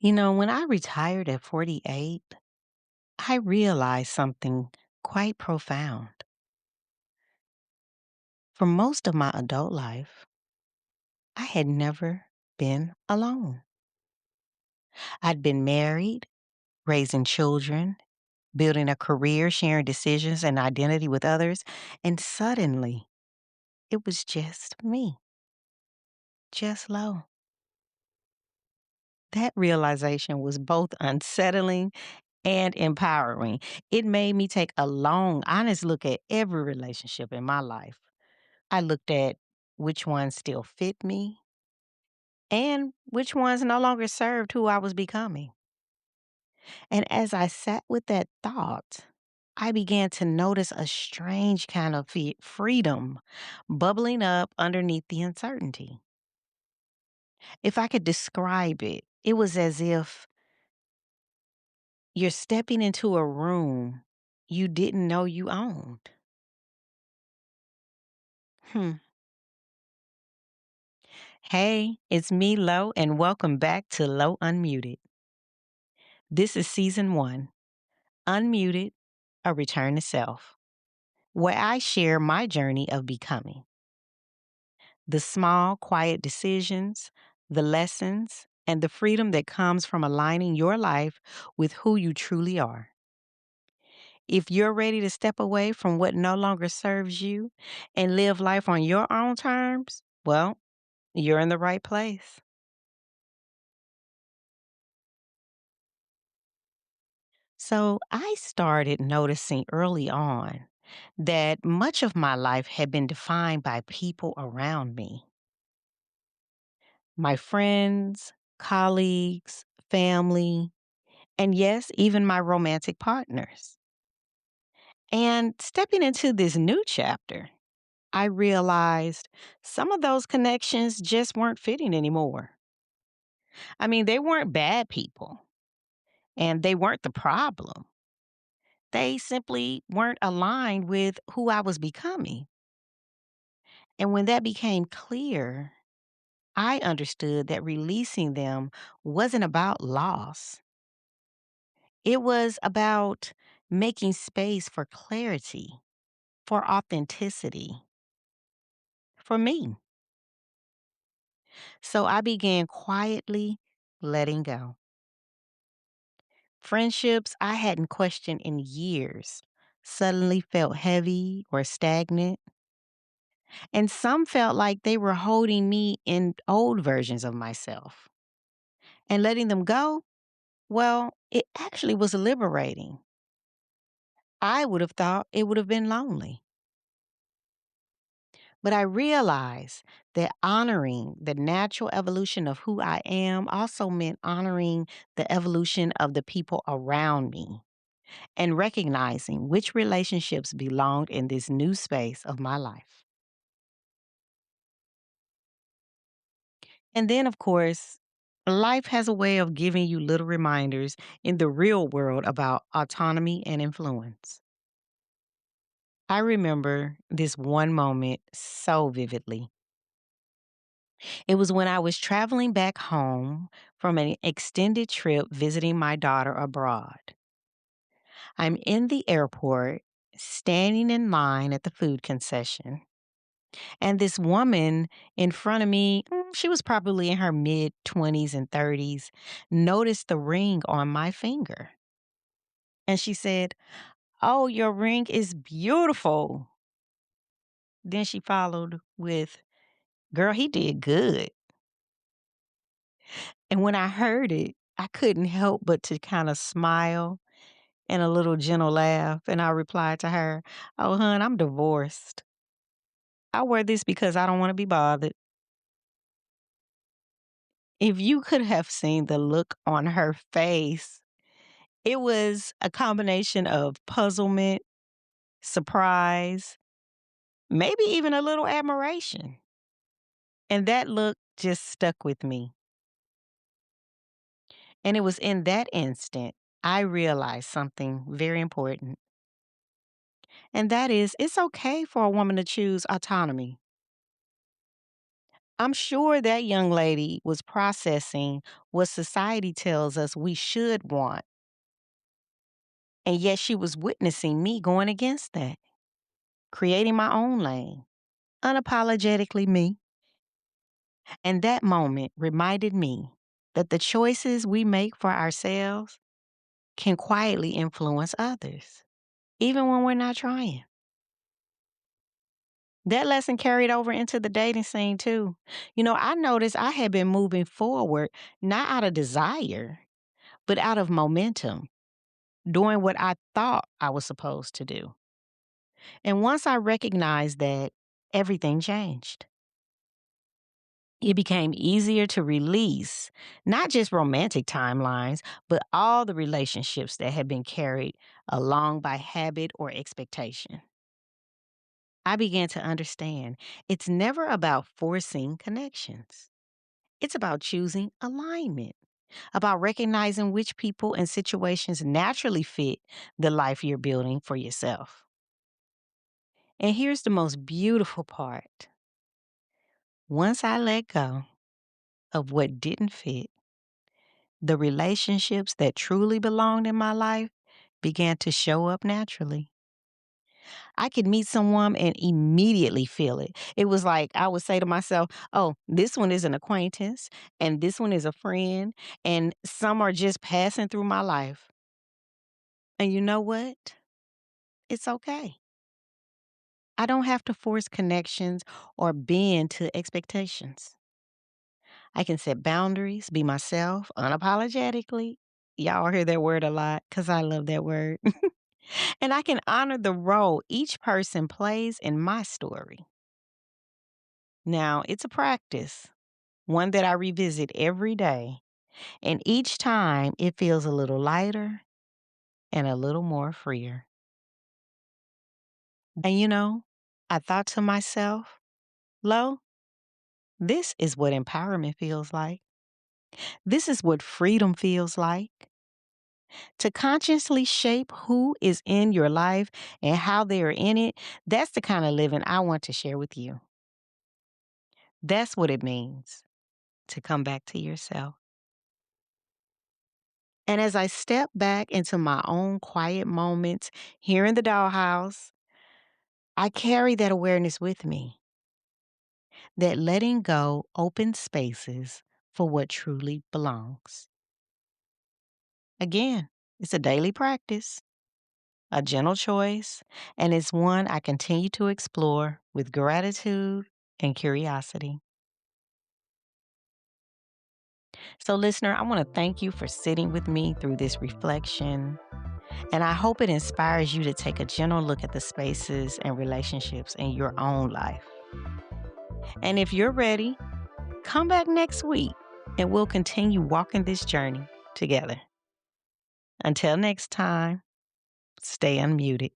When I retired at 48, I realized something quite profound. For most of my adult life, I had never been alone. I'd been married, raising children, building a career, sharing decisions and identity with others, and suddenly it was just me, just Lo. That realization was both unsettling and empowering. It made me take a long, honest look at every relationship in my life. I looked at which ones still fit me and which ones no longer served who I was becoming. And as I sat with that thought, I began to notice a strange kind of freedom bubbling up underneath the uncertainty. If I could describe it, it was as if you're stepping into a room you didn't know you owned. Hmm. Hey, it's me, Lo, and welcome back to Lo Unmuted. This is season one, Unmuted, A Return to Self, where I share my journey of becoming. The small, quiet decisions, the lessons, and the freedom that comes from aligning your life with who you truly are. If you're ready to step away from what no longer serves you and live life on your own terms, well, you're in the right place. So I started noticing early on that much of my life had been defined by people around me, my friends, colleagues, family, and yes, even my romantic partners. And stepping into this new chapter, I realized some of those connections just weren't fitting anymore. I mean, they weren't bad people and they weren't the problem. They simply weren't aligned with who I was becoming. And when that became clear, I understood that releasing them wasn't about loss. It was about making space for clarity, for authenticity, for me. So I began quietly letting go. Friendships I hadn't questioned in years suddenly felt heavy or stagnant, and some felt like they were holding me in old versions of myself. And letting them go, well, it actually was liberating. I would have thought it would have been lonely. But I realized that honoring the natural evolution of who I am also meant honoring the evolution of the people around me and recognizing which relationships belonged in this new space of my life. And then, of course, life has a way of giving you little reminders in the real world about autonomy and influence. I remember this one moment so vividly. It was when I was traveling back home from an extended trip visiting my daughter abroad. I'm in the airport, standing in line at the food concession, and this woman in front of me, she was probably in her mid 20s and 30s, noticed the ring on my finger. And she said, "Oh, your ring is beautiful." Then she followed with, "Girl, he did good." And when I heard it, I couldn't help but to kind of smile and a little gentle laugh. And I replied to her, "Oh, hun, I'm divorced. I wear this because I don't want to be bothered." If you could have seen the look on her face, it was a combination of puzzlement, surprise, maybe even a little admiration. And that look just stuck with me. And it was in that instant I realized something very important. And that is, it's okay for a woman to choose autonomy. I'm sure that young lady was processing what society tells us we should want, and yet she was witnessing me going against that, creating my own lane, unapologetically me. And that moment reminded me that the choices we make for ourselves can quietly influence others, even when we're not trying. That lesson carried over into the dating scene too. I noticed I had been moving forward not out of desire, but out of momentum, doing what I thought I was supposed to do. And once I recognized that, everything changed. It became easier to release not just romantic timelines, but all the relationships that had been carried along by habit or expectation. I began to understand it's never about forcing connections. It's about choosing alignment, about recognizing which people and situations naturally fit the life you're building for yourself. And here's the most beautiful part. Once I let go of what didn't fit, the relationships that truly belonged in my life began to show up naturally. I could meet someone and immediately feel it. It was like I would say to myself, oh, this one is an acquaintance, and this one is a friend, and some are just passing through my life. And you know what? It's okay. I don't have to force connections or bend to expectations. I can set boundaries, be myself unapologetically. Y'all hear that word a lot because I love that word. And I can honor the role each person plays in my story. Now, it's a practice, one that I revisit every day. And each time it feels a little lighter and a little more freer. And I thought to myself, Lo, this is what empowerment feels like. This is what freedom feels like. To consciously shape who is in your life and how they are in it, that's the kind of living I want to share with you. That's what it means to come back to yourself. And as I step back into my own quiet moments here in the dollhouse, I carry that awareness with me, that letting go opens spaces for what truly belongs. Again, it's a daily practice, a gentle choice, and it's one I continue to explore with gratitude and curiosity. So, listener, I want to thank you for sitting with me through this reflection. And I hope it inspires you to take a gentle look at the spaces and relationships in your own life. And if you're ready, come back next week and we'll continue walking this journey together. Until next time, stay unmuted.